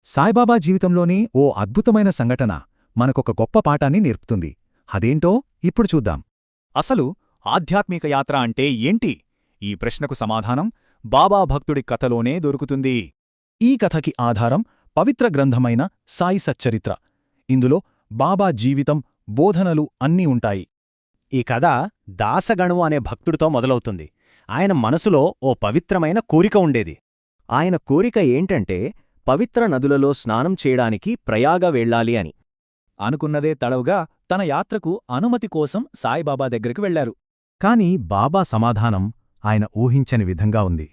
సాయిబాబా జీవితంలోని ఓ అద్భుతమైన సంఘటన మనకొక గొప్ప పాఠాన్ని నేర్పుతుంది. అదేంటో ఇప్పుడు చూద్దాం. అసలు ఆధ్యాత్మిక యాత్ర అంటే ఏంటి? ఈ ప్రశ్నకు సమాధానం బాబా భక్తుడి కథలోనే దొరుకుతుంది. ఈ కథకి ఆధారం పవిత్ర గ్రంథమైన సాయి సచ్చరిత్ర. ఇందులో బాబా జీవితం, బోధనలు అన్నీ ఉంటాయి. ఈ కథ దాసగణు అనే భక్తుడితో మొదలవుతుంది. ఆయన మనసులో ఓ పవిత్రమైన కోరిక ఉండేది. ఆయన కోరిక ఏంటంటే పవిత్ర నదులలో స్నానం చేయడానికి ప్రయాగ వెళ్ళాలి అని. అనుకున్నదే తడవుగా తన యాత్రకు అనుమతి కోసం సాయిబాబా దగ్గరికి వెళ్లారు. కాని బాబా సమాధానం ఆయన ఊహించని విధంగా ఉంది.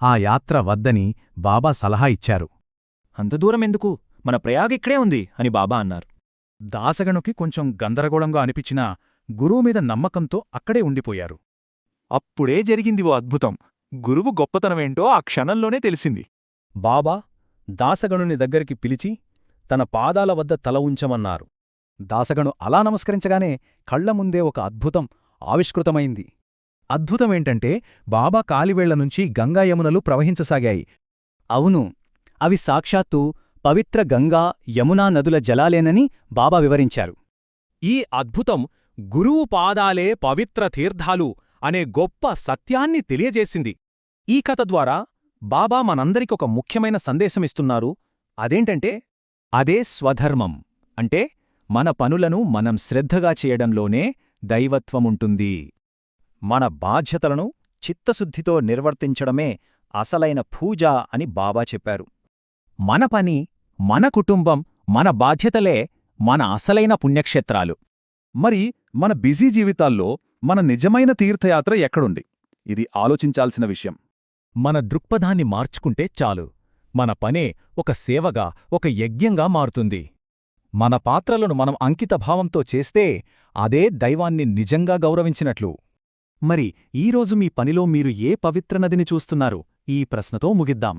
ఆ యాత్ర వద్దని బాబా సలహా ఇచ్చారు. అంత దూరమెందుకు, మన ప్రయాగ ఇక్కడే ఉంది అని బాబా అన్నారు. దాసగణుకి కొంచెం గందరగోళంగా అనిపించినా గురువుమీద నమ్మకంతో అక్కడే ఉండిపోయారు. అప్పుడే జరిగింది ఓ అద్భుతం. గురువు గొప్పతనమేంటో ఆ క్షణంలోనే తెలిసింది. బాబా దాసగణుని దగ్గరికి పిలిచి తన పాదాల వద్ద తల ఉంచమన్నారు. దాసగణు అలా నమస్కరించగానే కళ్లముందే ఒక అద్భుతం ఆవిష్కృతమైంది. అద్భుతమేంటంటే బాబా కాలివేళ్లనుంచి గంగా యమునలు ప్రవహించసాగాయి. అవును, అవి సాక్షాత్తు పవిత్ర గంగా, యమునా నదుల జలాలేనని బాబా వివరించారు. ఈ అద్భుతం గురువు పాదాలే పవిత్ర తీర్థాలు అనే గొప్ప సత్యాన్ని తెలియజేసింది. ఈ కథ ద్వారా బాబా మనందరికొక ముఖ్యమైన సందేశమిస్తున్నారు. అదేంటంటే అదే స్వధర్మం. అంటే మన పనులను మనం శ్రద్ధగా చేయడంలోనే దైవత్వముంటుంది. మన బాధ్యతలను చిత్తశుద్ధితో నిర్వర్తించడమే అసలైన పూజ అని బాబా చెప్పారు. మన పని, మన కుటుంబం, మన బాధ్యతలే మన అసలైన పుణ్యక్షేత్రాలు. మరి మన బిజీ జీవితాల్లో మన నిజమైన తీర్థయాత్ర ఎక్కడుంది? ఇది ఆలోచించాల్సిన విషయం. మన దృక్పథాన్ని మార్చుకుంటే చాలు. మన పనే ఒక సేవగా, ఒక యజ్ఞంగా మారుతుంది. మన పాత్రలను మనం అంకితభావంతో చేస్తే అదే దైవాన్ని నిజంగా గౌరవించినట్లు. మరి ఈరోజు మీ పనిలో మీరు ఏ పవిత్ర నదిని చూస్తున్నారు? ఈ ప్రశ్నతో ముగిద్దాం.